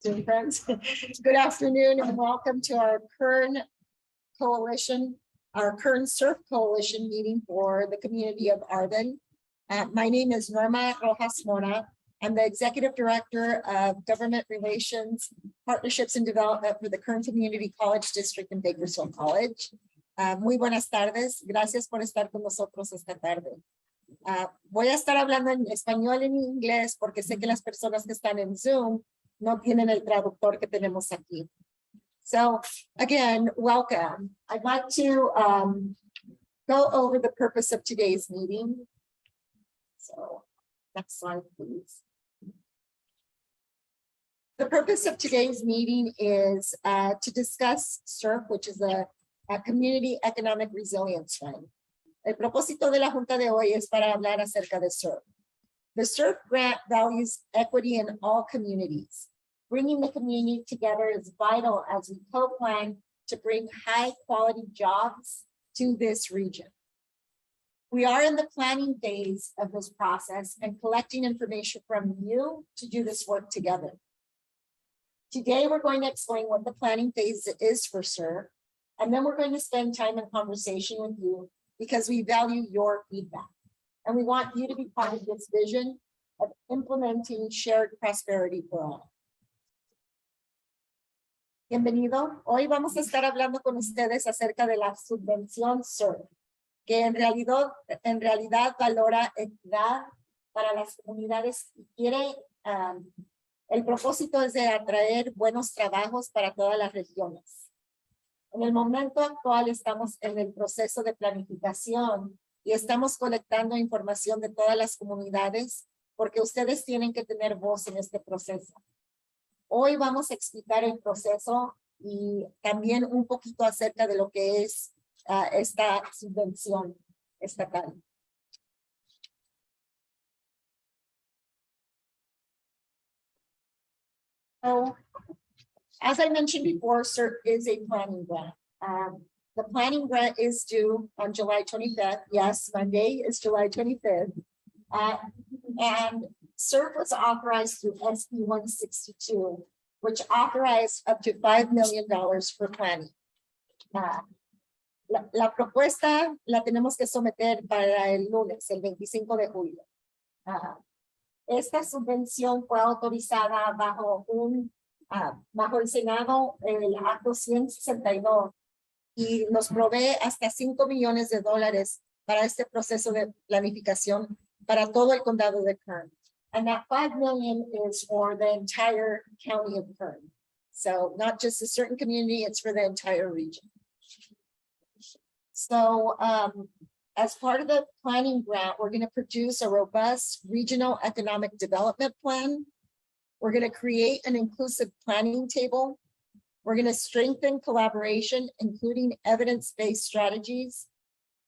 Dear friends, good afternoon and welcome to our Kern Coalition, our Kern CERF Coalition meeting for the community of Arvin. My name is Norma Rojas Mora. I'm the Executive Director of Government Relations, Partnerships and Development for the Kern Community College District in Bakersfield College. Muy buenas tardes. Gracias por estar con nosotros esta tarde. Voy a estar hablando en español y en inglés porque sé que las personas que están en Zoom no tienen el traductor que tenemos aquí. So again, welcome. I'd like to go over the purpose of today's meeting. So next slide, please. The purpose of today's meeting is to discuss CERF, which is a Community Economic Resilience Fund. El propósito de la junta de hoy es para hablar acerca de CERF. The CERF grant values equity in all communities. Bringing the community together is vital as we co-plan to bring high-quality jobs to this region. We are in the planning phase of this process and collecting information from you to do this work together. Today, we're going to explain what the planning phase is for CERF, and then we're going to spend time in conversation with you because we value your feedback. And we want you to be part of this vision of implementing shared prosperity for all. Bienvenido. Hoy vamos a estar hablando con ustedes acerca de la subvención CERF, que en realidad valora equidad para las comunidades y quiere, el propósito es de atraer buenos trabajos para todas las regiones. En el momento actual estamos en el proceso de planificación y estamos colectando información de todas las comunidades porque ustedes tienen que tener voz en este proceso. Hoy vamos a explicar el proceso y también un poquito acerca de lo que es esta subvención estatal. So, as I mentioned before, CERF is a planning grant. The planning grant is due on July 25th. Yes, Monday is July 25th. And CERF was authorized through SB 162, which authorized up to $5 million for planning. La propuesta la tenemos que someter para el lunes, el 25 de julio. Esta subvención fue autorizada bajo el Senado, el acto 162, y nos provee hasta $5 millones para este proceso de planificación para todo el condado de Kern. And that $5 million is for the entire county of Kern. So not just a certain community, it's for the entire region. So as part of the planning grant, we're going to produce a robust regional economic development plan. We're going to create an inclusive planning table. We're going to strengthen collaboration, including evidence-based strategies.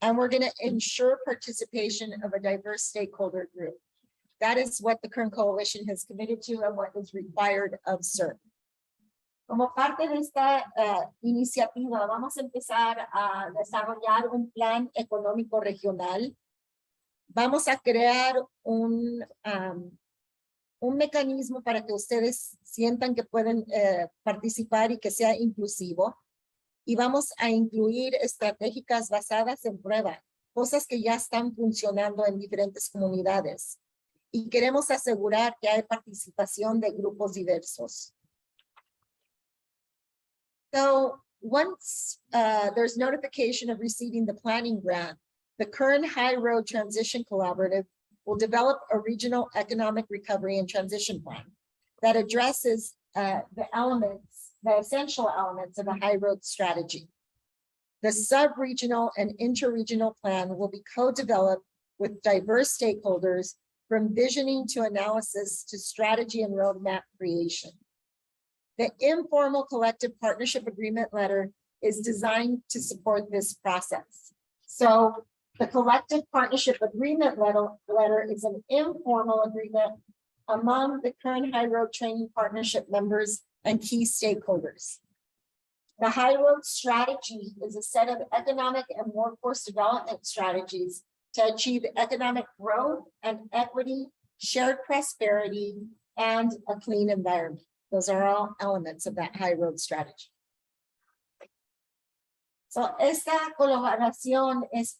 And we're going to ensure participation of a diverse stakeholder group. That is what the Kern Coalition has committed to and what is required of CERF. Como parte de esta iniciativa, vamos a empezar a desarrollar un plan económico regional. Vamos a crear un mecanismo para que ustedes sientan que pueden participar y que sea inclusivo. Y vamos a incluir estratégicas basadas en prueba, cosas que ya están funcionando en diferentes comunidades. Y queremos asegurar que hay participación de grupos diversos. So once there's notification of receiving the planning grant, the Kern High Road Transition Collaborative will develop a regional economic recovery and transition plan that addresses the essential elements of a high road strategy. The sub-regional and inter-regional plan will be co-developed with diverse stakeholders from visioning to analysis to strategy and roadmap creation. The informal collective partnership agreement letter is designed to support this process. So the collective partnership agreement letter is an informal agreement among the Kern High Road Training Partnership members and key stakeholders. The High Road Strategy is a set of economic and workforce development strategies to achieve economic growth and equity, shared prosperity, and a clean environment. Those are all elements of that high road strategy. So, esta colaboración es,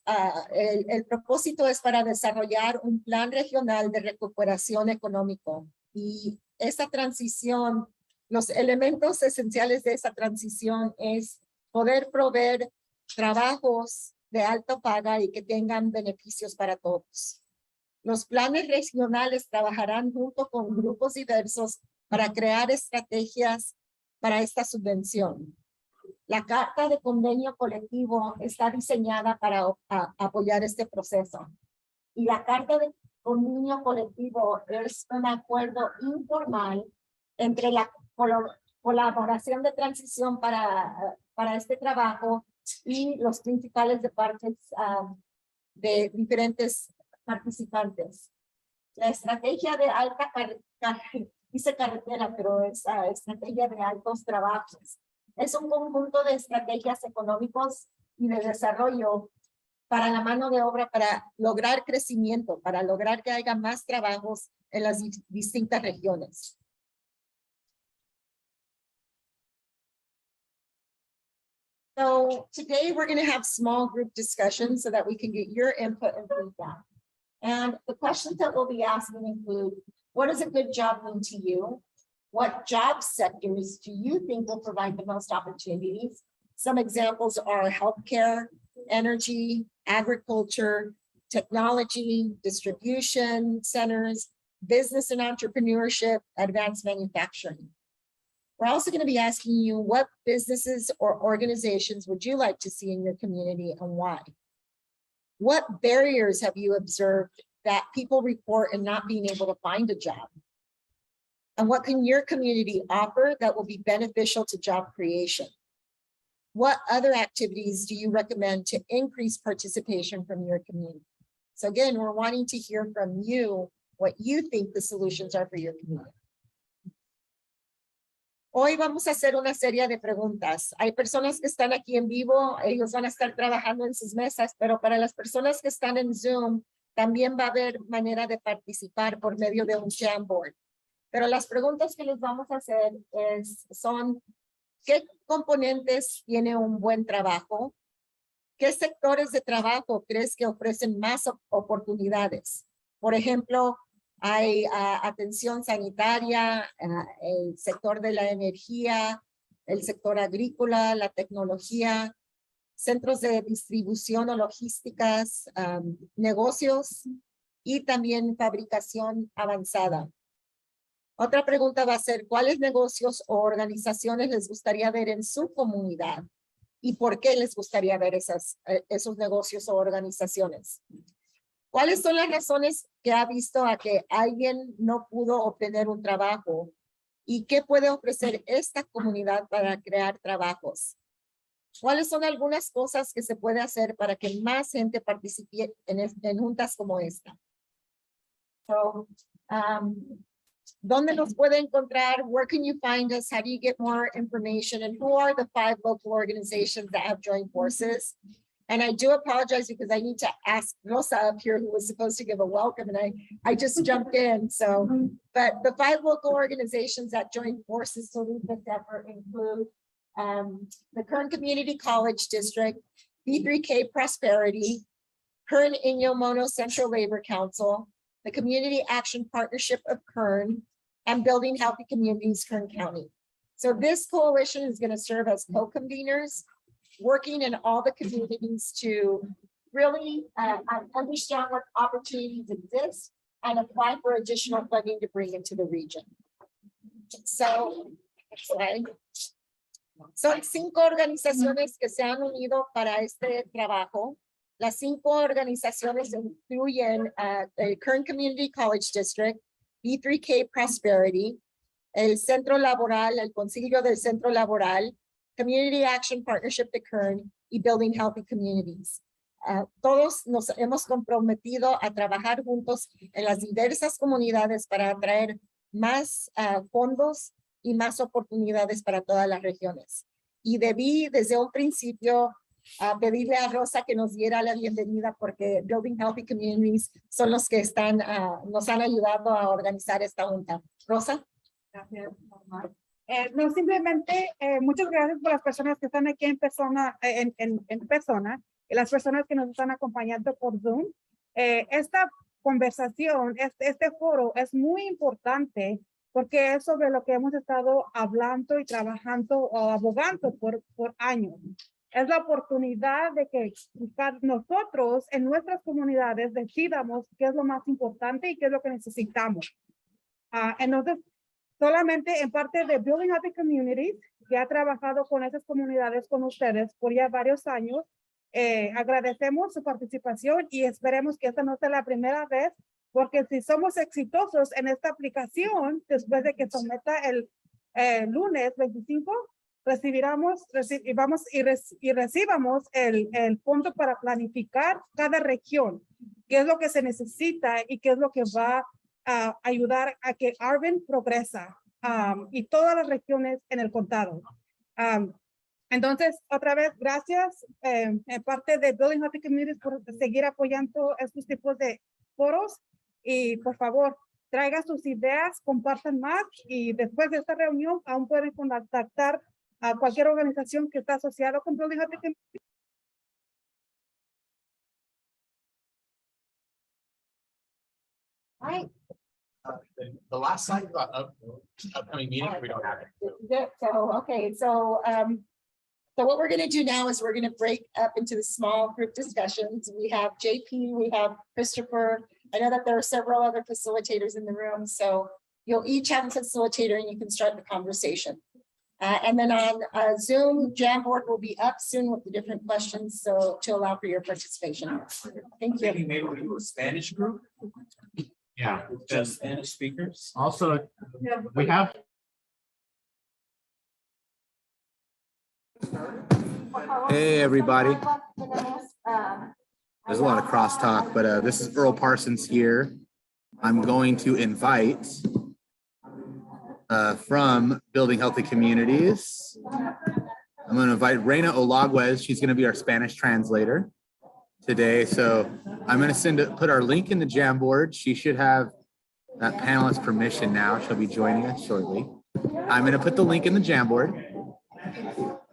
el propósito es para desarrollar un plan regional de recuperación económico y esa transición, los elementos esenciales de esa transición es poder proveer trabajos de alta paga y que tengan beneficios para todos. Los planes regionales trabajarán junto con grupos diversos para crear estrategias para esta subvención. La carta de convenio colectivo está diseñada para apoyar este proceso. Y la carta de convenio colectivo es un acuerdo informal entre la colaboración de transición para este trabajo y los principales de partes de diferentes participantes. La estrategia de alta dice carretera, pero es estrategia de altos trabajos. Es un conjunto de estrategias económicos y de desarrollo para la mano de obra, para lograr crecimiento, para lograr que haya más trabajos en las distintas regiones. So today we're going to have small group discussions so that we can get your input and feedback. And the questions that we'll be asking include, what does a good job mean to you? What job sectors do you think will provide the most opportunities? Some examples are healthcare, energy, agriculture, technology, distribution centers, business and entrepreneurship, advanced manufacturing. We're also going to be asking you what businesses or organizations would you like to see in your community and why? What barriers have you observed that people report in not being able to find a job? And what can your community offer that will be beneficial to job creation? What other activities do you recommend to increase participation from your community? So again, we're wanting to hear from you what you think the solutions are for your community. Hoy vamos a hacer una serie de preguntas. Hay personas que están aquí en vivo, ellos van a estar trabajando en sus mesas, pero para las personas que están en Zoom, también va a haber manera de participar por medio de un Jamboard. Pero las preguntas que les vamos a hacer son, ¿qué componentes tiene un buen trabajo? ¿Qué sectores de trabajo crees que ofrecen más oportunidades? Por ejemplo, hay atención sanitaria, el sector de la energía, el sector agrícola, la tecnología, centros de distribución o logísticas, negocios y también fabricación avanzada. Otra pregunta va a ser, ¿cuáles negocios o organizaciones les gustaría ver en su comunidad? ¿Y por qué les gustaría ver esos negocios o organizaciones? ¿Cuáles son las razones que ha visto a que alguien no pudo obtener un trabajo? ¿Y qué puede ofrecer esta comunidad para crear trabajos? ¿Cuáles son algunas cosas que se puede hacer para que más gente participe en juntas como esta? So, ¿dónde nos puede encontrar? Where can you find us? How do you get more information? And who are the 5 local organizations that have joined forces? And I do apologize because I need to ask Rosa up here, who was supposed to give a welcome, and I just jumped in. So, but the 5 local organizations that joined forces to lead this effort include the Kern Community College District, B3K Prosperity, Kern Inyo Mono Central Labor Council, the Community Action Partnership of Kern, and Building Healthy Communities, Kern County. So this coalition is going to serve as co-conveners, working in all the communities to really understand what opportunities exist and apply for additional funding to bring into the region. So, next slide. Son 5 organizaciones que se han unido para este trabajo. Las 5 organizaciones incluyen el Kern Community College District, B3K Prosperity, el Centro Laboral, el Concilio del Centro Laboral, Community Action Partnership de Kern y Building Healthy Communities. Todos nos hemos comprometido a trabajar juntos en las diversas comunidades para atraer más fondos y más oportunidades para todas las regiones. Y debí desde un principio pedirle a Rosa que nos diera la bienvenida porque Building Healthy Communities son los que nos han ayudado a organizar esta junta. Rosa. Gracias, Norma. No, simplemente muchas gracias por las personas que están aquí en persona, en persona, y las personas que nos están acompañando por Zoom. Esta conversación, este foro es muy importante porque es sobre lo que hemos estado hablando y trabajando o abogando por años. Es la oportunidad de que nosotros en nuestras comunidades decidamos qué es lo más importante y qué es lo que necesitamos. Entonces, solamente en parte de Building Healthy Communities, que ha trabajado con esas comunidades con ustedes por ya varios años, agradecemos su participación y esperemos que esta no sea la primera vez, porque si somos exitosos en esta aplicación, después de que someta el lunes 25, recibamos el fondo para planificar cada región, qué es lo que se necesita y qué es lo que va a ayudar a que Arvin progresa y todas las regiones en el condado. Entonces, otra vez, gracias en parte de Building Healthy Communities por seguir apoyando estos tipos de foros y por favor, traigan sus ideas, compartan más y después de esta reunión aún pueden contactar a cualquier organización que está asociada con Building Healthy Communities. Right. The last slide about upcoming meeting, we don't have it. So what we're gonna do now is we're gonna break up into the small group discussions. We have JP, we have Christopher. I know that there are several other facilitators in the room, so you'll each have a facilitator and you can start the conversation. And then on Zoom, Jamboard will be up soon with the different questions, so to allow for your participation. Thank you. Maybe we do a Spanish group. Yeah, just Spanish speakers. Also, we have. Hey, everybody. There's a lot of crosstalk, but this is Earl Parsons here. I'm going to invite from Building Healthy Communities. I'm going to invite Reina Olaguez. She's going to be our Spanish translator today. So I'm going to put our link in the Jamboard. She should have that panelist permission now. She'll be joining us shortly. I'm going to put the link in the Jamboard.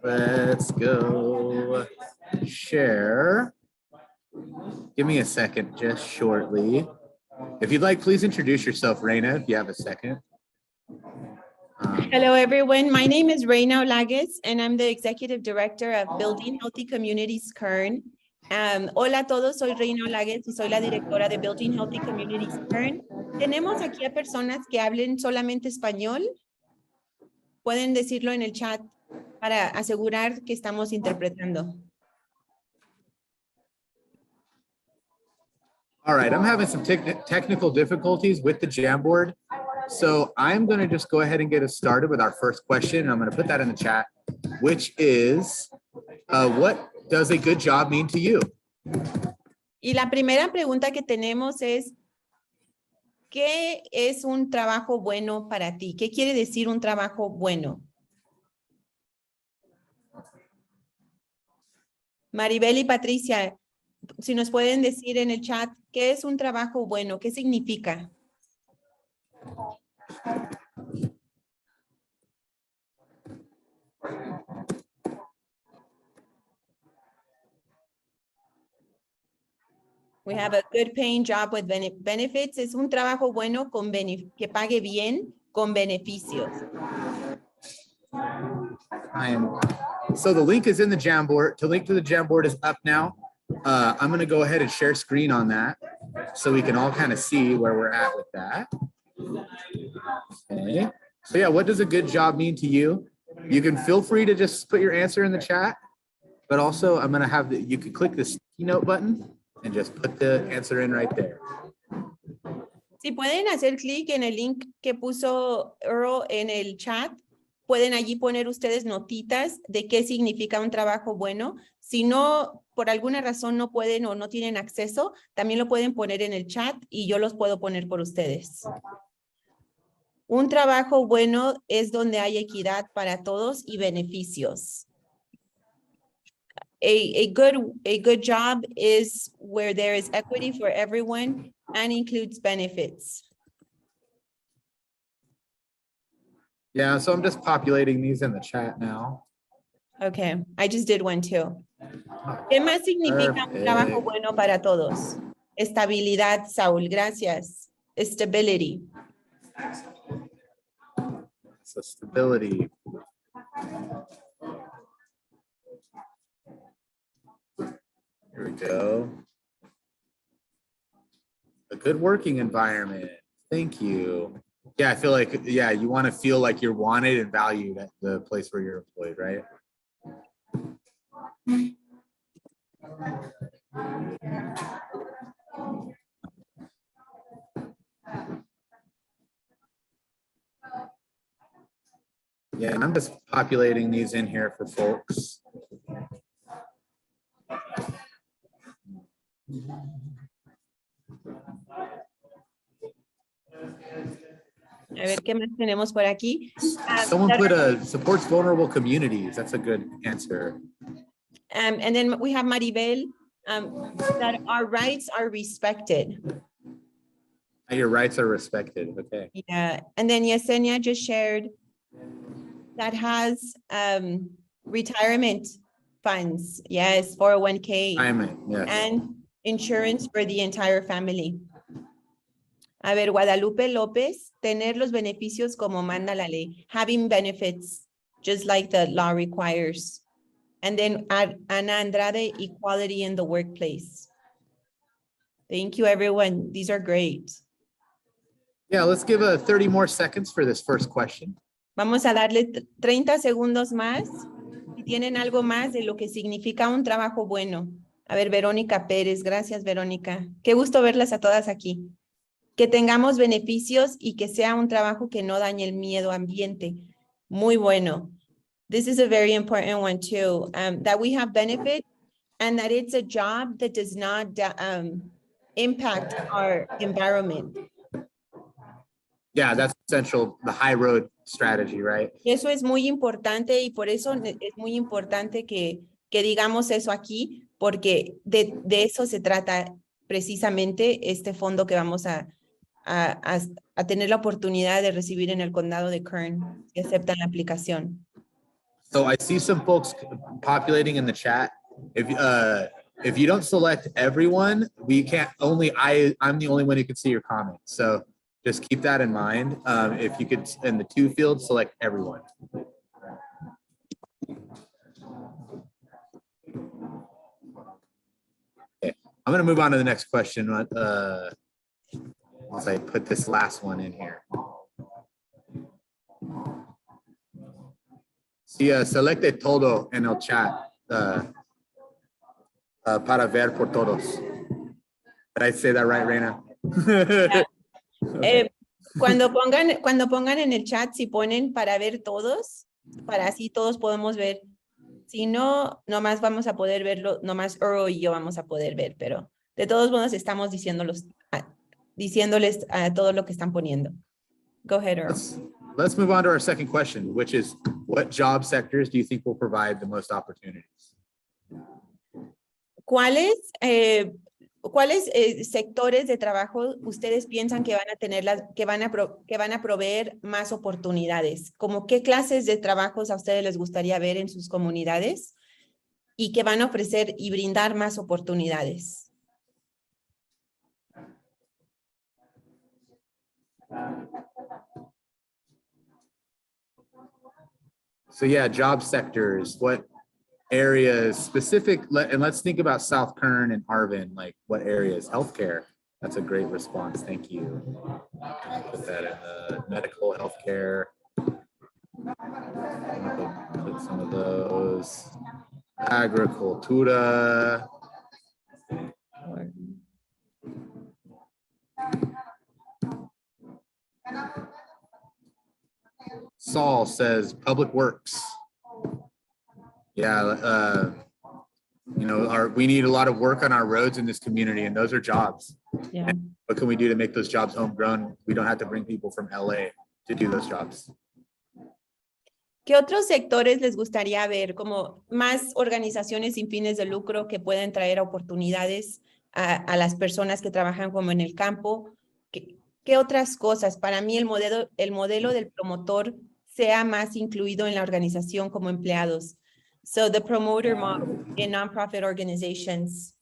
Let's go share. Give me a second, just shortly. If you'd like, please introduce yourself, Reina, if you have a second. Hello, everyone. My name is Reina Olaguez, and I'm the Executive Director of Building Healthy Communities, Kern. Hola a todos, soy Reina Olaguez y soy la directora de Building Healthy Communities, Kern. Tenemos aquí a personas que hablen solamente español. Pueden decirlo en el chat para asegurar que estamos interpretando. All right, I'm having some technical difficulties with the Jamboard. So I'm going to just go ahead and get us started with our first question. I'm going to put that in the chat, which is, what does a good job mean to you? Y la primera pregunta que tenemos es, ¿qué es un trabajo bueno para ti? ¿Qué quiere decir un trabajo bueno? Maribel y Patricia, si nos pueden decir en el chat, ¿qué es un trabajo bueno? ¿Qué significa? We have a good paying job with benefits. Es un trabajo bueno con que pague bien con beneficios. So the link is in the Jamboard. The link to the Jamboard is up now. I'm going to go ahead and share screen on that so we can all kind of see where we're at with that. Okay. So yeah, what does a good job mean to you? You can feel free to just put your answer in the chat, but also I'm going to have you can click this keynote button and just put the answer in right there. Si pueden hacer clic en el link que puso Earl en el chat, pueden allí poner ustedes notitas de qué significa un trabajo bueno. Si no, por alguna razón no pueden o no tienen acceso, también lo pueden poner en el chat y yo los puedo poner por ustedes. Un trabajo bueno es donde hay equidad para todos y beneficios. A good job is where there is equity for everyone and includes benefits. Yeah, so I'm just populating these in the chat now. Okay, I just did one too. ¿Qué más significa un trabajo Perfect. bueno para todos? Estabilidad, Saúl, gracias. Stability. So stability. Here we go. A good working environment. Thank you. Yeah, I feel like, yeah, you want to feel like you're wanted and valued at the place where you're employed, right? Yeah, and I'm just populating these in here for folks. A ver, ¿qué más tenemos por aquí? Someone put supports vulnerable communities. That's a good answer. And then we have Maribel, that our rights are respected. Your rights are respected. Okay. Yeah, and then Yesenia just shared that has retirement funds. Yes, 401k. Yes. And insurance for the entire family. A ver, Guadalupe López, tener los beneficios como manda la ley. Having benefits, just like the law requires. And then Ana Andrade, equality in the workplace. Thank you, everyone. These are great. Yeah, let's give 30 more seconds for this first question. Vamos a darle 30 segundos más. Si tienen algo más de lo que significa un trabajo bueno. A ver, Verónica Pérez. Gracias, Verónica. Qué gusto verlas a todas aquí. Que tengamos beneficios y que sea un trabajo que no dañe el medio ambiente. Muy bueno. This is a very important one too. That we have benefit and that it's a job that does not impact our environment. Yeah, that's essential, the high road strategy, right? Eso es muy importante y por eso es muy importante que digamos eso aquí, porque de eso se trata precisamente este fondo que vamos a tener la oportunidad de recibir en el condado de Kern, si aceptan la aplicación. So I see some folks populating in the chat. If you don't select everyone, we can't I'm the only one who can see your comments. So just keep that in mind. If you could, in the 2 fields, select everyone. Okay, I'm gonna move on to the next question. Once I put this last one in here. Sí, selecte todo en el chat para ver por todos. Did I say that right, Reina? Okay. Cuando pongan en el chat, si ponen para ver todos, para así todos podemos ver. Si no, nomás vamos a poder verlo, nomás Earl y yo vamos a poder ver, pero de todos modos estamos diciéndoles a todo lo que están poniendo. Go ahead, Earl. Let's move on to our second question, which is, what job sectors do you think will provide the most opportunities? ¿Cuáles sectores de trabajo ustedes piensan que van a tener que van a proveer más oportunidades? ¿Cómo qué clases de trabajos a ustedes les gustaría ver en sus comunidades y que van a ofrecer y brindar más oportunidades? So yeah, job sectors, what areas specific, and let's think about South Kern and Arvin, like what areas? Healthcare, that's a great response, thank you. Put that in the medical healthcare. Put some of those. Agricultura. Saul says public works. Yeah, you know, we need a lot of work on our roads in this community, and those are jobs. Yeah. And what can we do to make those jobs homegrown? We don't have to bring people from LA to do those jobs. ¿Qué otros sectores les gustaría ver como más organizaciones sin fines de lucro que pueden traer oportunidades a las personas que trabajan como en el campo? ¿Qué otras cosas? Para mí el modelo del promotor sea más incluido en la organización como empleados. So the promoter model in nonprofit organizations.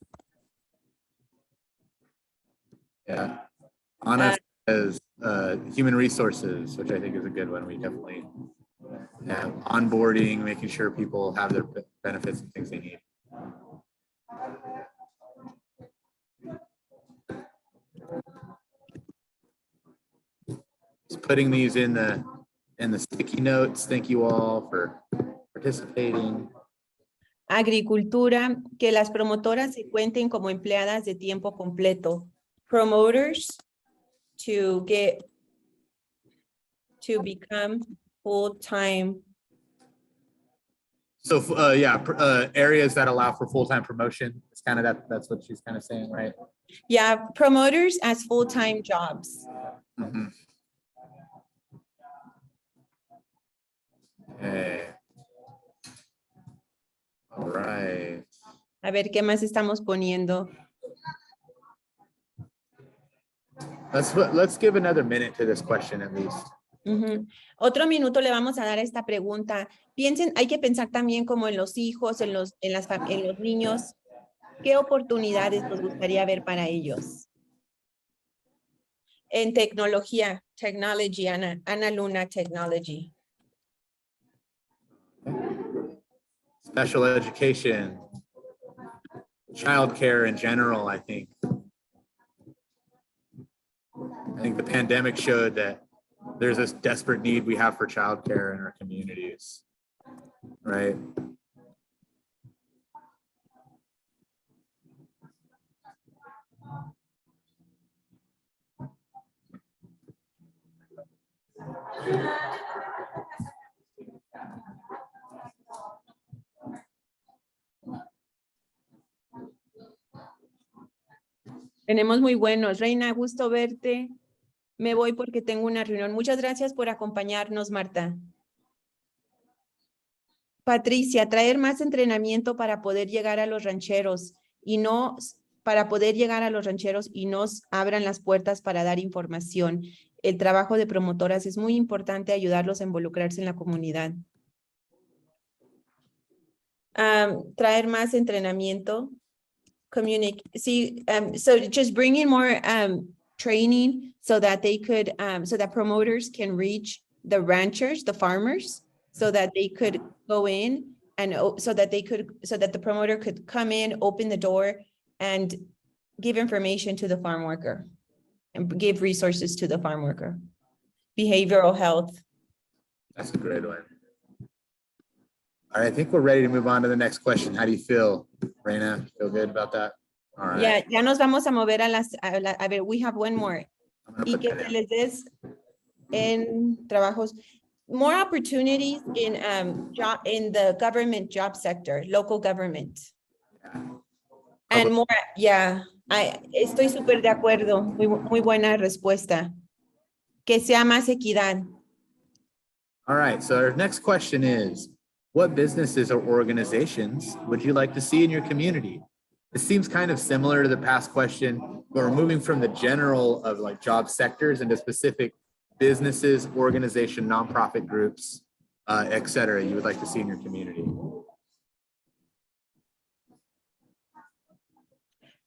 Yeah. Anna says human resources, which I think is a good one. We definitely have onboarding, making sure people have their benefits and things they need. Just putting these in the sticky notes. Thank you all for participating. Agricultura, que las promotoras se cuenten como empleadas de tiempo completo. Promoters to become full-time. So yeah, areas that allow for full-time promotion. It's kind of that's what she's kind of saying, right? Yeah, promoters as full-time jobs. Mhm. Okay. All right. A ver, ¿qué más estamos poniendo? Let's give another minute to this question at least. Ujú. Otro minuto le vamos a dar a esta pregunta. Piensen, hay que pensar también como en los hijos, en los niños. ¿Qué oportunidades nos gustaría ver para ellos? En tecnología, technology, Ana Luna, technology. Special education, childcare in general, I think. I think the pandemic showed that there's this desperate need we have for childcare in our communities, right? Tenemos muy buenos. Reina, gusto verte. Me voy porque tengo una reunión. Muchas gracias por acompañarnos, Marta. Patricia, traer más entrenamiento para poder llegar a los rancheros y nos abran las puertas para dar información. El trabajo de promotoras es muy importante, ayudarlos a involucrarse en la comunidad. Traer más entrenamiento. So just bringing more training so that they could, so that promoters can reach the ranchers, the farmers, so that they could go in and so that the promoter could come in, open the door and give information to the farm worker and give resources to the farm worker. Behavioral health. That's a great one. All right, I think we're ready to move on to the next question. How do you feel, Reina? Feel good about that? All right. Ya nos vamos a mover a ver, we have one more. I'm gonna Y put que that se in. les des en trabajos, more opportunities in the government job sector, local government. And more, estoy súper de acuerdo, muy buena respuesta. Que sea más equidad. All right, so our next question is, what businesses or organizations would you like to see in your community? This seems kind of similar to the past question, but we're moving from the general of like job sectors into specific businesses, organization, nonprofit groups, et cetera, you would like to see in your community.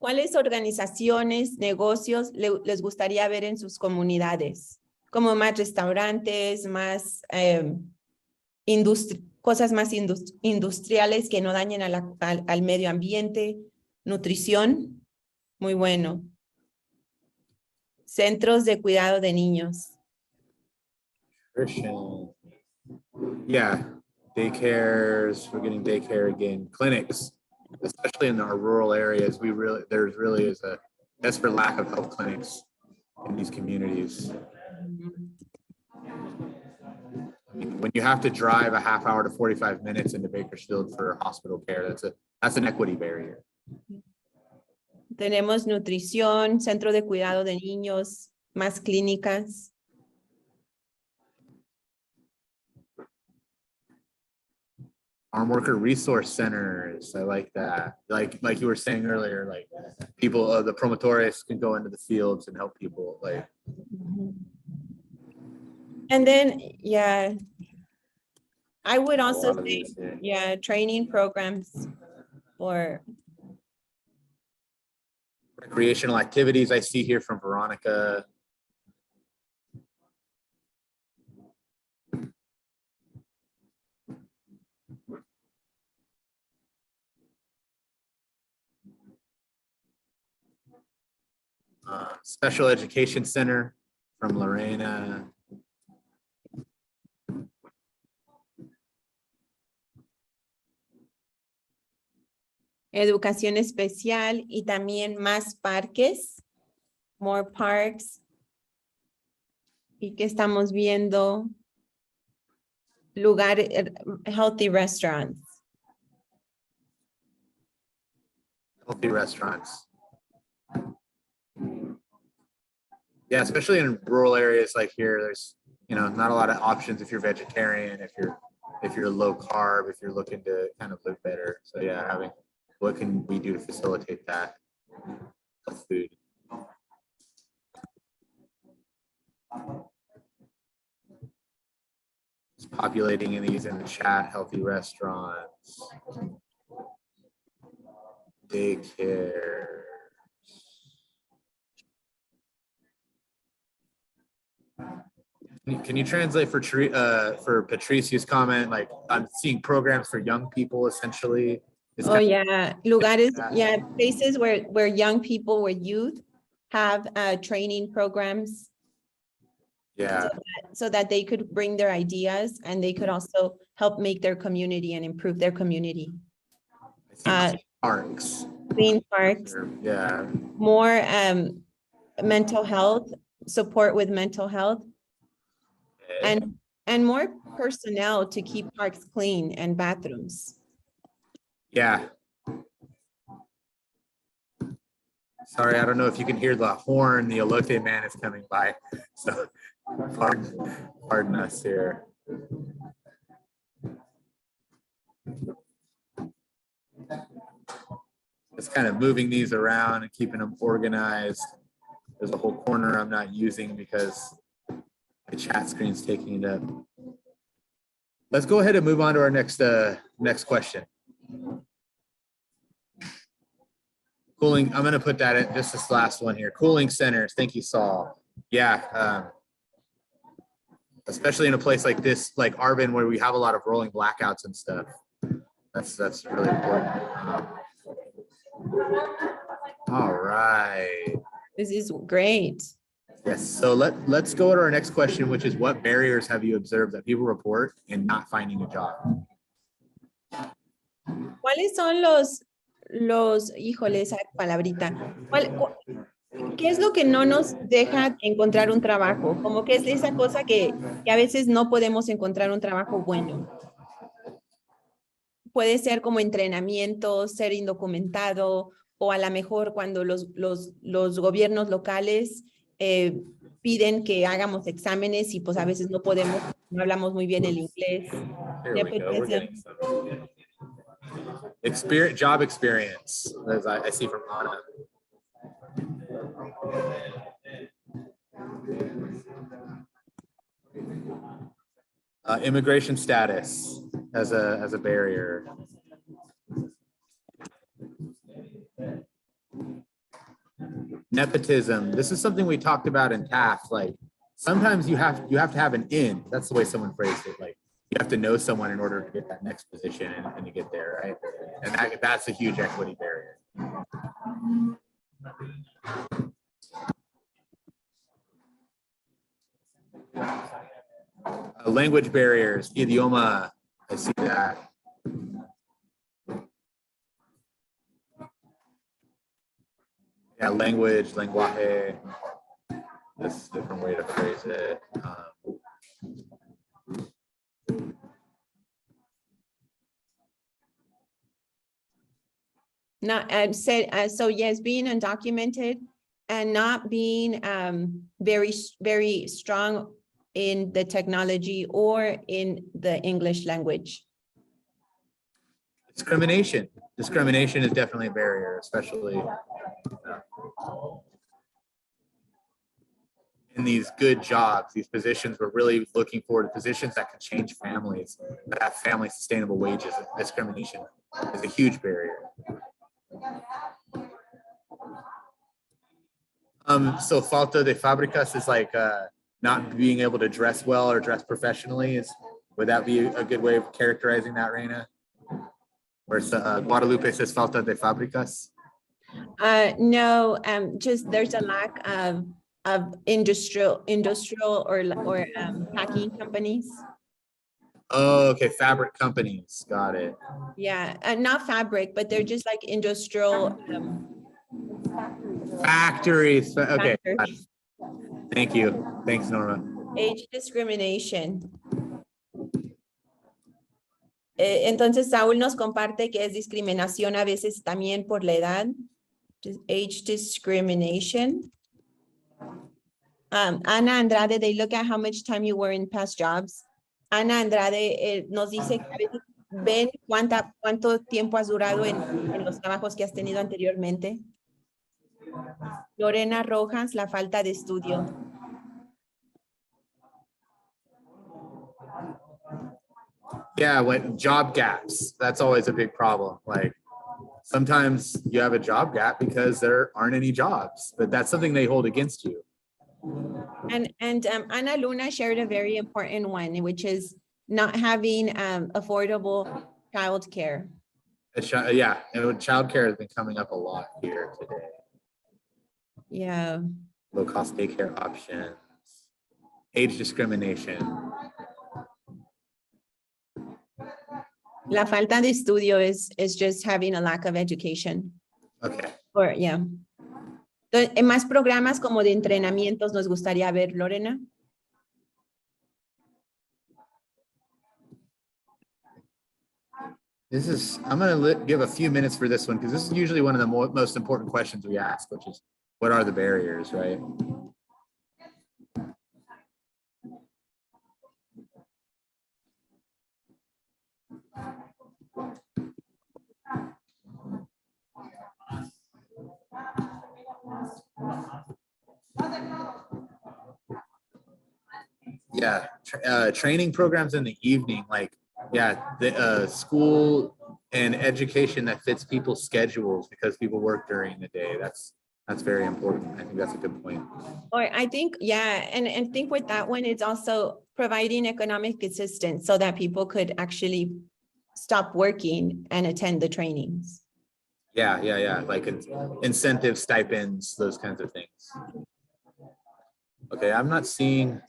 ¿Cuáles organizaciones, negocios les gustaría ver en sus comunidades? Como más restaurantes, más cosas más industriales que no dañen al medio ambiente, nutrición, muy bueno. Centros de cuidado de niños. Christian. Yeah, daycares, we're getting daycare again, clinics, especially in our rural areas. There really is a desperate lack of health clinics in these communities. I mean, when you have to drive a half hour to 45 minutes into Bakersfield for hospital care, that's an equity barrier. Tenemos nutrición, centro de cuidado de niños, más clínicas. Farm worker resource centers, I like that. Like you were saying earlier, like people, the promotores can go into the fields and help people. Like, And then, I would A also lot of say, these, yeah. yeah, training programs for, Recreational activities I see here from Veronica. Special Education Center from Lorena. educación especial y también más parques, more parks. Y que estamos viendo lugares, healthy restaurants. Healthy restaurants. Yeah, especially in rural areas like here, there's, you know, not a lot of options if you're vegetarian, if you're low carb, if you're looking to kind of live better. So yeah, having, what can we do to facilitate that? Food. Just populating these in the chat, healthy restaurants, daycare. Can you translate for Patricia's comment? Like, I'm seeing programs for young people essentially. It's Oh, kind of- yeah, lugares, yeah, places where young people, where youth have training programs yeah, so that they could bring their ideas and they could also help make their community and improve their community. I see parks. Clean parks, Yeah, more mental health, support with mental health, and more personnel to keep parks clean and bathrooms. yeah. Sorry, I don't know if you can hear the horn. The elote man is coming by, so pardon us here. Just kind of moving these around and keeping them organized. There's a whole corner I'm not using because the chat screen's taking it up. Let's go ahead and move on to our next question. Cooling, I'm gonna put that in just this last one here. Cooling centers, thank you, Saul. Yeah, especially in a place like this, like Arvin, where we have a lot of rolling blackouts and stuff. That's really important. All right. This is great. Yes, so let's go to our next question, which is, what barriers have you observed that people report in not finding a job? ¿Cuáles son híjole, esa palabrita? ¿Qué es lo que no nos deja encontrar un trabajo? Como que es esa cosa que a veces no podemos encontrar un trabajo bueno. Puede ser como entrenamiento, ser indocumentado, o a lo mejor cuando los gobiernos locales piden que hagamos exámenes y pues a veces no podemos, no hablamos muy bien el inglés. Here we go. We're getting some experience, job experience, as I see from Anna. Immigration status as a barrier. Nepotism. This is something we talked about in TAF. Like, sometimes you have to have an in. That's the way someone phrased it. Like, you have to know someone in order to get that next position and to get there, right? And that's a huge equity barrier. Language barriers, idioma. I see that. Yeah, language, lenguaje. That's a different way to phrase it. Not so yes, being undocumented and not being very strong in the technology or in the English language. Discrimination. Discrimination is definitely a barrier, especially in these good jobs, these positions. We're really looking forward to positions that can change families, that have family sustainable wages. Discrimination is a huge barrier. So falta de fábricas is like not being able to dress well or dress professionally. Would that be a good way of characterizing that, Reina? Or Guadalupe says falta de fábricas? No, just there's a lack of industrial or packing companies. Oh, okay, fabric companies, got it. Yeah, not fabric, but they're just like industrial. Factories, okay. Factories. Thank you. Thanks, Norma. Age discrimination. Entonces, Saúl nos comparte que es discriminación a veces también por la edad. Age discrimination. Ana Andrade, they look at how much time you were in past jobs. Ana Andrade nos dice que a veces ven cuánto tiempo has durado en los trabajos que has tenido anteriormente. Lorena Rojas, la falta de estudio. Yeah, when job gaps, that's always a big problem. Like sometimes you have a job gap because there aren't any jobs, but that's something they hold against you. And Ana Luna shared a very important one, which is not having affordable childcare. Yeah, and childcare has been coming up a lot here today. Yeah. Low cost daycare options, age discrimination. La falta de estudio is just having a lack of education. Okay. Or, yeah. Entonces, en más programas como de entrenamientos nos gustaría ver, Lorena. I'm going to give a few minutes for this one because this is usually one of the most important questions we ask, which is what are the barriers, right? Yeah, training programs in the evening, like, yeah, the school and education that fits people's schedules because people work during the day. That's very important. I think that's a good point. Or I think, yeah, and think with that one, it's also providing economic assistance so that people could actually stop working and attend the trainings. Yeah, like incentive stipends, those kinds of things. Okay, I'm not seeing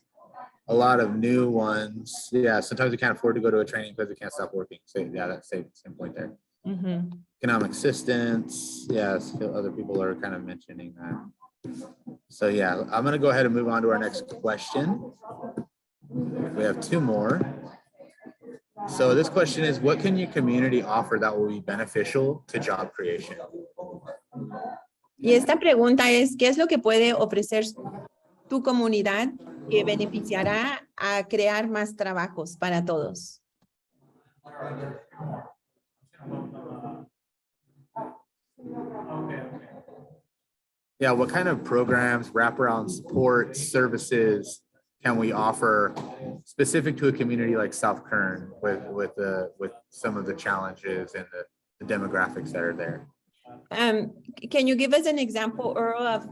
a lot of new ones. Yeah, sometimes we can't afford to go to a training because we can't stop working. So yeah, that's the same point there. Mm-hmm. Economic assistance. Yes, other people are kind of mentioning that. So yeah, I'm gonna go ahead and move on to our next question. We have two more. So this question is, what can your community offer that will be beneficial to job creation? Y esta pregunta es, ¿qué es lo que puede ofrecer tu comunidad que beneficiará a crear más trabajos para todos? Yeah, what kind of programs, wraparound support, services can we offer specific to a community like South Kern with some of the challenges and the demographics that are there? Can you give us an example, Earl, of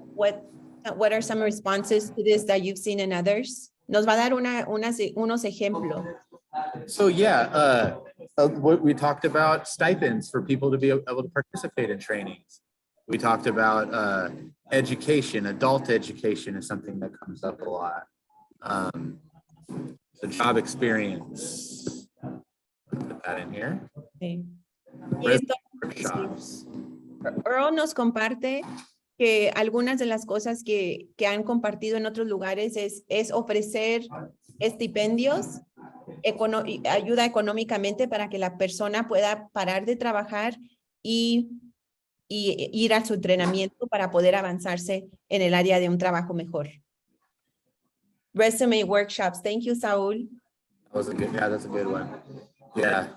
what are some responses to this that you've seen in others? Nos va a dar unos ejemplos. So yeah, what we talked about stipends for people to be able to participate in trainings. We talked about education, adult education is something that comes up a lot. So job experience, put that in here. Sí. Y esto, Workshops. Earl nos comparte que algunas de las cosas que han compartido en otros lugares es ofrecer estipendios, ayuda económicamente para que la persona pueda parar de trabajar y ir a su entrenamiento para poder avanzarse en el área de un trabajo mejor. Resume workshops. Thank you, Saúl. That's a good one. Yeah.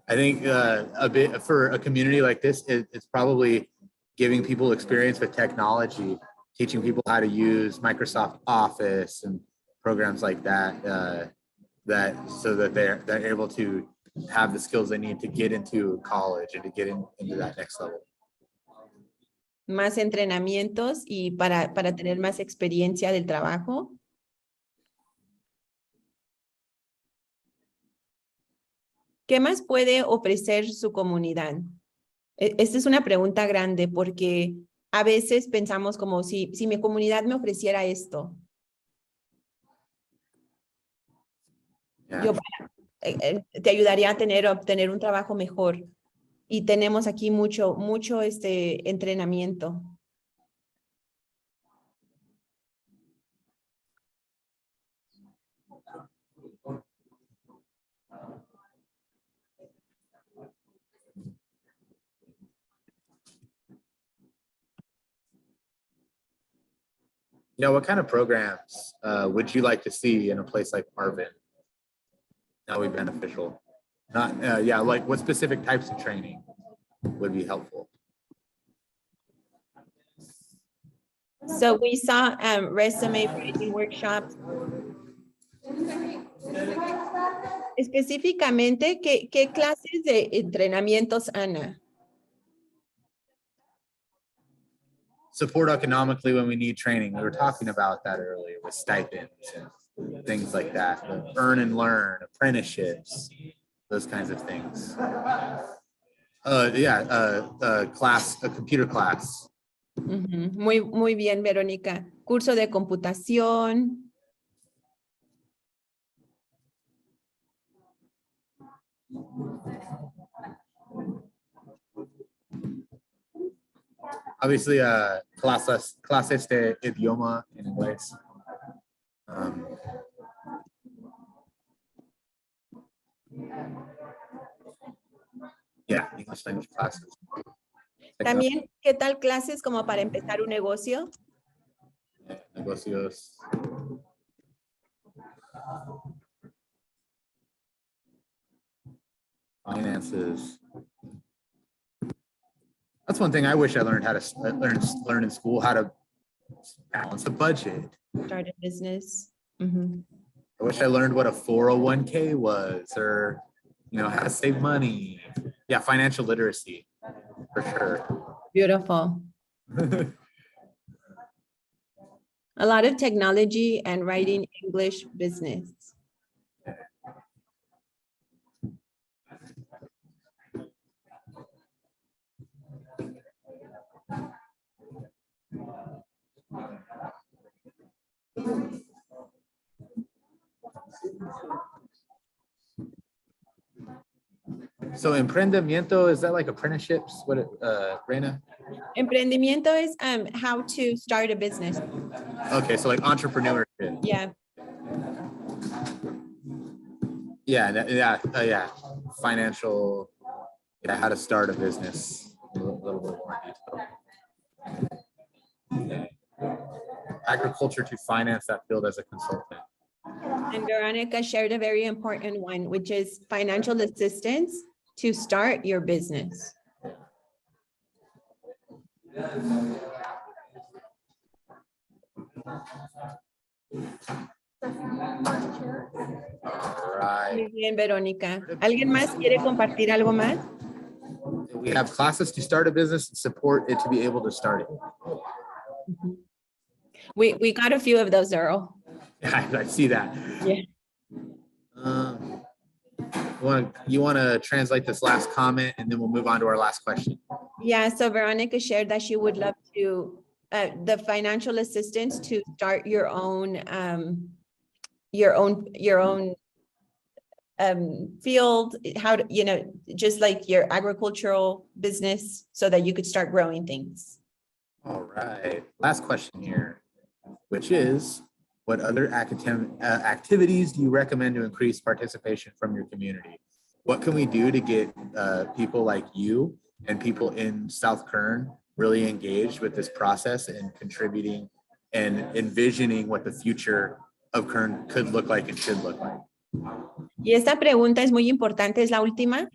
I think a bit for a community like this, it's probably giving people experience with technology, teaching people how to use Microsoft Office and programs like that, so that they're able to have the skills they need to get into college and to get into that next level. Más entrenamientos y para tener más experiencia del trabajo. ¿Qué más puede ofrecer su comunidad? Esta es una pregunta grande porque a veces pensamos como si mi comunidad me ofreciera esto. Yeah. Te ayudaría a obtener un trabajo mejor. Y tenemos aquí mucho entrenamiento. What kind of programs would you like to see in a place like Marvin? That would be beneficial. Like what specific types of training would be helpful? So we saw resume writing workshops. Específicamente, ¿qué clases de entrenamientos, Ana? Support economically when we need training. We were talking about that earlier with stipends and things like that. Earn and learn, apprenticeships, those kinds of things. A computer class. Muy bien, Verónica. Curso de computación. Obviously, clases de idioma en inglés. English language classes. También, ¿qué tal clases como para empezar un negocio? Negocios. Finances. That's one thing I wish I learned how to learn in school, how to balance a budget. Start a business. I wish I learned what a 401k was, or how to save money. Yeah, financial literacy for sure. Beautiful. A lot of technology and writing English business. So emprendimiento, is that like apprenticeships? What, Reina? Emprendimiento is how to start a business. Okay, so like entrepreneurship. Yeah. Yeah. Financial, how to start a business. A little bit more detail. Agriculture to finance that field as a consultant. And Veronica shared a very important one, which is financial assistance to start your business. Right. Muy bien, Verónica. ¿Alguien más quiere compartir algo más? We have classes to start a business and support it to be able to start it. We got a few of those, Earl. I see that. Yeah. You want to translate this last comment and then we'll move on to our last question. Yeah, so Veronica shared that she would love to the financial assistance to start your own field, how to, just like your agricultural business so that you could start growing things. All right, last question here, which is, what other activities do you recommend to increase participation from your community? What can we do to get people like you and people in South Kern really engaged with this process and contributing and envisioning what the future of Kern could look like and should look like? Y esta pregunta es muy importante, es la última.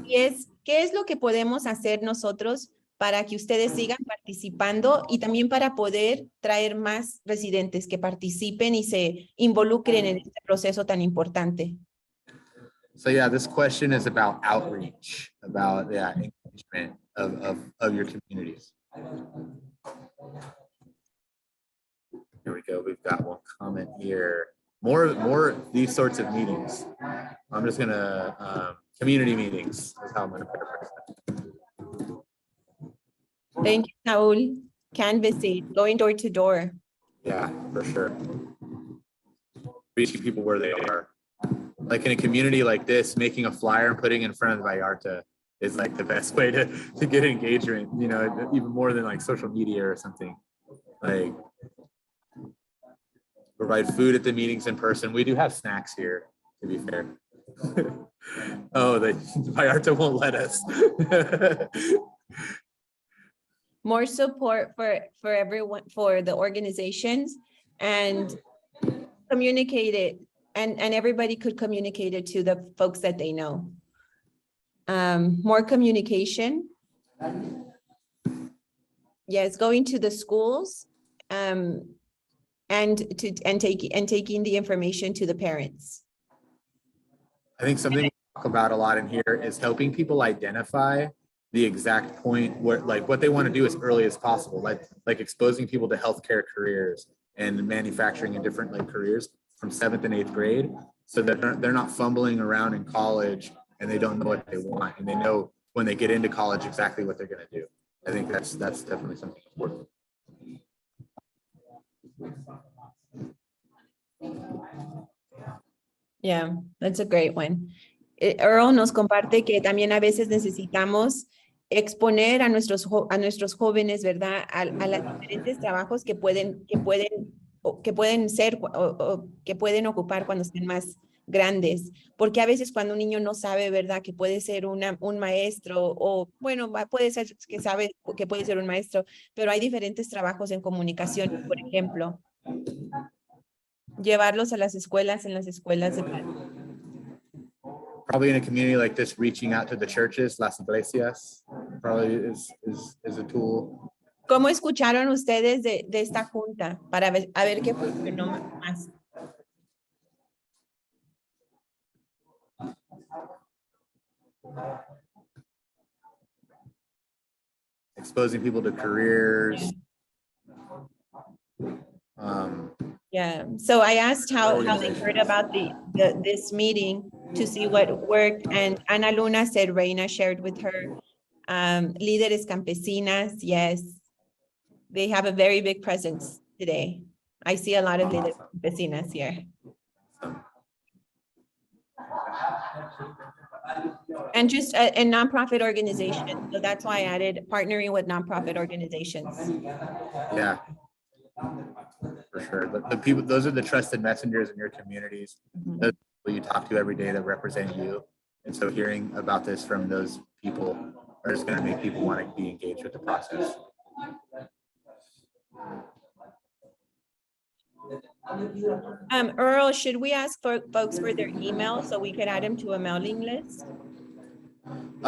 Y es, ¿qué es lo que podemos hacer nosotros para que ustedes sigan participando y también para poder traer más residentes que participen y se involucren en este proceso tan importante? So yeah, this question is about outreach, about engagement of your communities. Here we go. We've got one comment here. More of these sorts of meetings. I'm just gonna community meetings is how I'm gonna paraphrase that. Thank you, Saul. Canvassing, going door to door. Yeah, for sure. Reaching people where they are. Like in a community like this, making a flyer and putting it in front of Vallarta is like the best way to get engagement, you know, even more than like social media or something. Like provide food at the meetings in person. We do have snacks here, to be fair. Oh, the Vallarta won't let us. More support for everyone, for the organizations, and communicate it, and everybody could communicate it to the folks that they know. More communication. Yes, going to the schools, and taking the information to the parents. I think something we talk about a lot in here is helping people identify the exact point where, like, what they want to do as early as possible, like exposing people to healthcare careers and manufacturing and different like careers from 7th and 8th grade, so that they're not fumbling around in college and they don't know what they want, and they know when they get into college exactly what they're going to do. I think that's definitely something important. Yeah, that's a great one. Earl nos comparte que también a veces necesitamos exponer a nuestros jóvenes, ¿verdad? A los diferentes trabajos que pueden ser o que pueden ocupar cuando estén más grandes, porque a veces cuando un niño no sabe, ¿verdad? Que puede ser un maestro, o bueno, puede ser que sabe que puede ser un maestro, pero hay diferentes trabajos en comunicación, por ejemplo. Llevarlos a las escuelas, en las escuelas de Probably in a community like this, reaching out to the churches, las iglesias, probably is a tool. ¿Cómo escucharon ustedes de esta junta para ver, a ver qué funcionó más? Exposing people to careers. Yeah, so I asked how they heard about this meeting to see what worked, and Ana Luna said Reina shared with her. Líderes campesinas, yes, they have a very big presence today. I see a lot of líderes campesinas here. And just a nonprofit organization, so that's why I added partnering with nonprofit organizations. Yeah, for sure. The people, those are the trusted messengers in your communities. Mhm. Those people you talk to every day that represent you. And so hearing about this from those people are just going to make people want to be engaged with the process. Earl, should we ask for folks for their email so we can add them to a mailing list?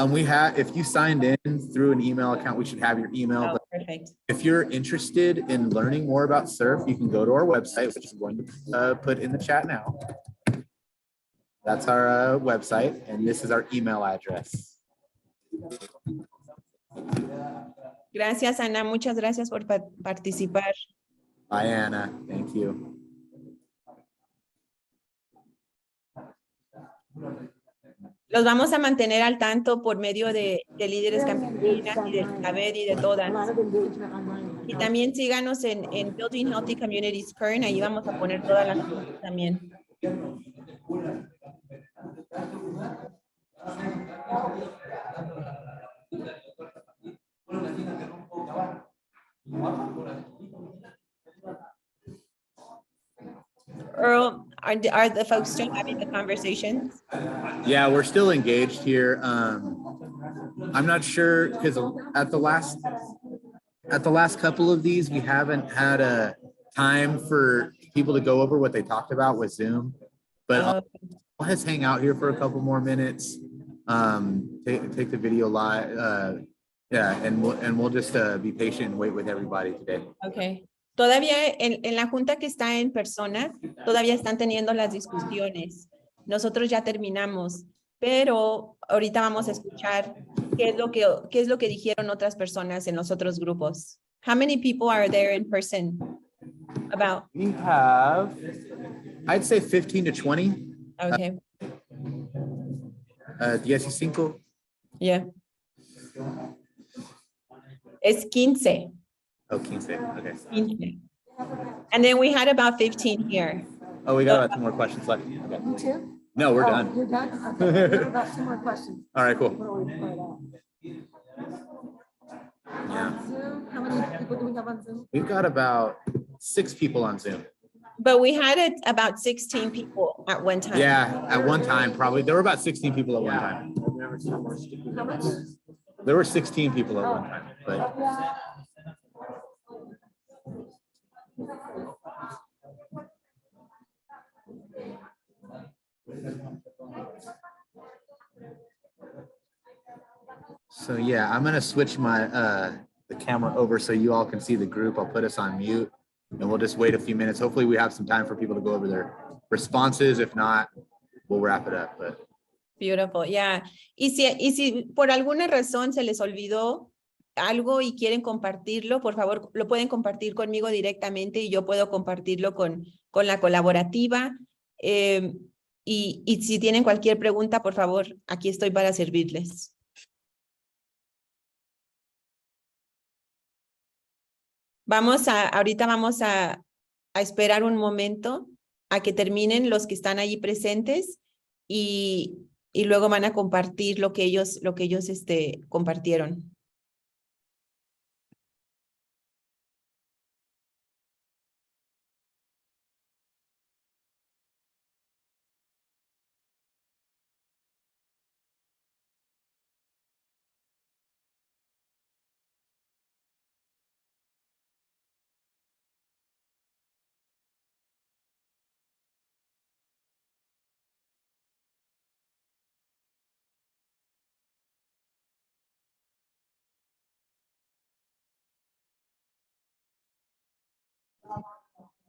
We have, if you signed in through an email account, we should have your email. Oh, But perfect. if you're interested in learning more about CERF, you can go to our website, which I'm going to put in the chat now. That's our website, and this is our email address. Gracias, Ana. Muchas gracias por participar. Bye, Anna. Thank you. Los vamos a mantener al tanto por medio de líderes campesinas y de saber y de todas. Y también síganos en Building Healthy Communities Kern, ahí vamos a poner todas las cosas también. Earl, are the folks still having the conversations? Yeah, we're still engaged here. I'm not sure because at the last couple of these, we haven't had a time for people to go over what they talked about with Zoom. But I'll just hang out here for a couple more minutes. take the video live. Yeah, and we'll just be patient and wait with everybody today. Okay. Todavía en la junta que está en persona, todavía están teniendo las discusiones. Nosotros ya terminamos, pero ahorita vamos a escuchar qué es lo que dijeron otras personas en los otros grupos. How many people are there in person? About. We have, I'd say 15 to 20. Okay. 15. Yeah. Es 15. Oh, 15. Okay. 15. And then we had about 15 here. Oh, we got about 2 more questions left. Okay. You too? No, we're Oh, done. You're done? Okay. We have about 2 more questions. All right, cool. What do we put out? Yeah. Zoom, how many people do we have on Zoom? We've got about 6 people on Zoom. But we had about 16 people at one time. Yeah, at one time, probably. There were about 16 people at one time. How much? There were 16 people at one time, but so yeah, I'm gonna switch my the camera over so you all can see the group. I'll put us on mute and we'll just wait a few minutes. Hopefully we have some time for people to go over their responses. If not, we'll wrap it up. But Beautiful, yeah. Y si por alguna razón se les olvidó algo y quieren compartirlo, por favor, lo pueden compartir conmigo directamente y yo puedo compartirlo con la colaborativa. Y si tienen cualquier pregunta, por favor, aquí estoy para servirles. Ahorita vamos a esperar un momento a que terminen los que están allí presentes y luego van a compartir lo que ellos compartieron.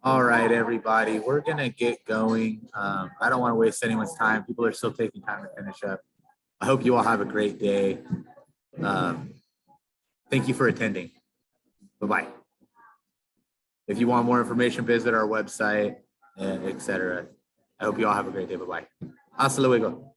all right, everybody, we're gonna get going. I don't want to waste anyone's time. People are still taking time to finish up. I hope you all have a great day. Thank you for attending. Bye-bye. If you want more information, visit our website, etc. I hope you all have a great day. Bye-bye. Hasta luego.